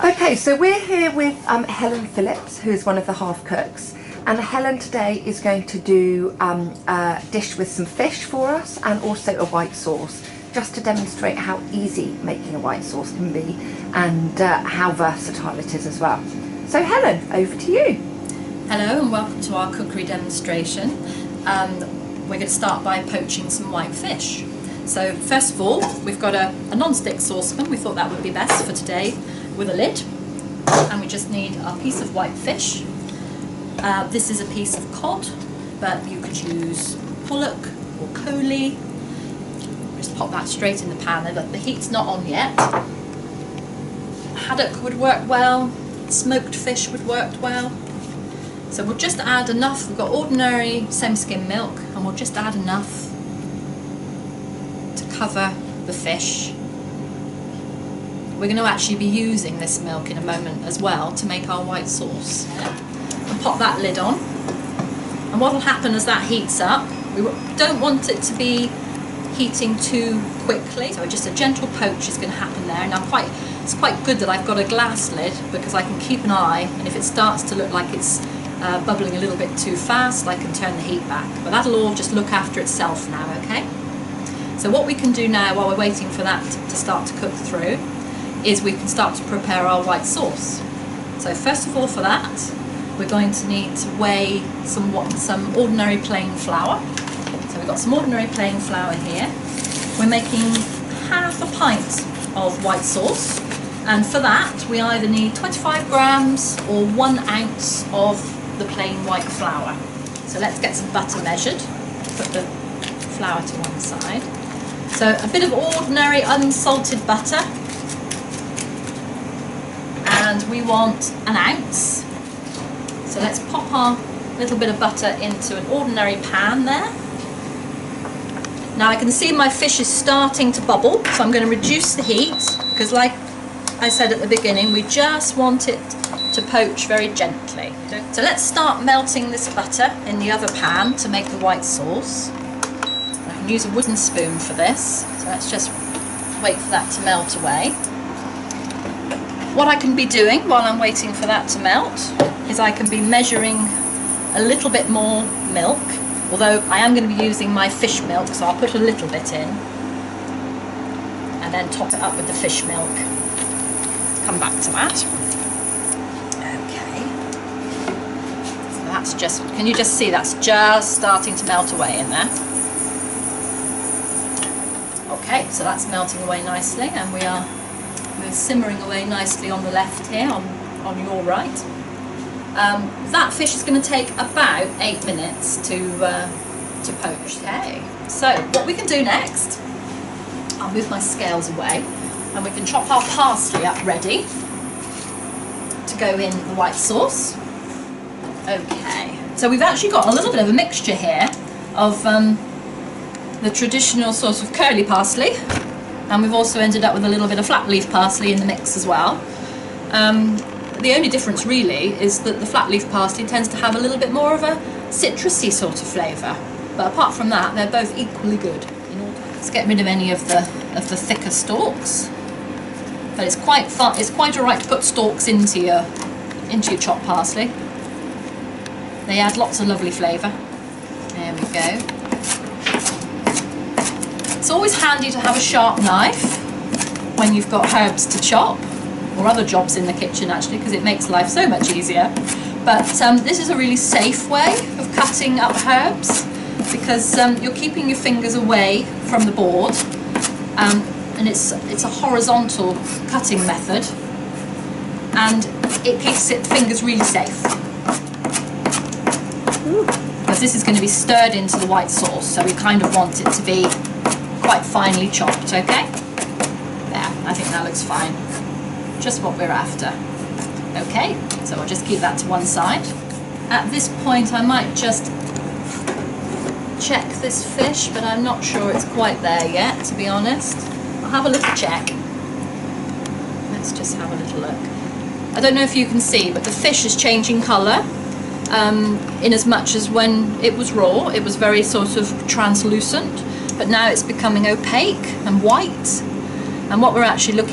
Okay, so we're here with Helen Phillips, who is one of the half cooks, and Helen today is going to do a dish with some fish for us and also a white sauce, just to demonstrate how easy making a white sauce can be and how versatile it is as well. So Helen, over to you. Hello and welcome to our cookery demonstration. We're going to start by poaching some white fish. So first of all, we've got a non-stick saucepan. We thought that would be best for today, with a lid, and we just need our piece of white fish. This is a piece of cod, but you could use pollock or coley. Just pop that straight in the pan. The heat's not on yet. Haddock would work well, smoked fish would work well. So we'll just add enough. We've got ordinary semi-skim milk, and we'll just add enough to cover the fish. We're going to actually be using this milk in a moment as well to make our white sauce. And pop that lid on. And what will happen as that heats up, we don't want it to be heating too quickly, so just a gentle poach is going to happen there. Now it's quite good that I've got a glass lid, because I can keep an eye, and if it starts to look like it's bubbling a little bit too fast, I can turn the heat back. But that'll all just look after itself now, okay? So what we can do now, while we're waiting for that to start to cook through, is we can start to prepare our white sauce. So first of all, for that, we're going to need to weigh some ordinary plain flour. So we've got some ordinary plain flour here. We're making half a pint of white sauce, and for that we either need 25 grams or 1 ounce of the plain white flour. So let's get some butter measured. Put the flour to one side. So a bit of ordinary unsalted butter, and we want 1 ounce. So let's pop our little bit of butter into an ordinary pan there. Now I can see my fish is starting to bubble, so I'm going to reduce the heat, because like I said at the beginning, we just want it to poach very gently. So let's start melting this butter in the other pan to make the white sauce. I can use a wooden spoon for this, so let's just wait for that to melt away. What I can be doing while I'm waiting for that to melt is I can be measuring a little bit more milk, although I am going to be using my fish milk, so I'll put a little bit in and then top it up with the fish milk. Come back to that. Okay. So that's just, can you just see that's just starting to melt away in there? Okay, so that's melting away nicely, and we're simmering away nicely on the left here, on your right. That fish is going to take about 8 minutes to poach. Okay, so what we can do next, I'll move my scales away, and we can chop our parsley up ready to go in the white sauce. Okay, so we've actually got a little bit of a mixture here of the traditional sort of curly parsley, and we've also ended up with a little bit of flat leaf parsley in the mix as well. The only difference really is that the flat leaf parsley tends to have a little bit more of a citrusy sort of flavour, but apart from that they're both equally good. Let's get rid of any of the thicker stalks, but it's quite fun. It's quite alright to put stalks into your chopped parsley. They add lots of lovely flavour. There we go. It's always handy to have a sharp knife when you've got herbs to chop, or other jobs in the kitchen actually, because it makes life so much easier. But this is a really safe way of cutting up herbs, because you're keeping your fingers away from the board, and it's a horizontal cutting method, and it keeps fingers really safe. Because this is going to be stirred into the white sauce, so we kind of want it to be quite finely chopped, okay? There, I think that looks fine. Just what we're after. Okay, so I'll just keep that to one side. At this point I might just check this fish, but I'm not sure it's quite there yet, to be honest. I'll have a little check. Let's just have a little look. I don't know if you can see, but the fish is changing colour, in as much as when it was raw it was very sort of translucent, but now it's becoming opaque and white, and what we're actually looking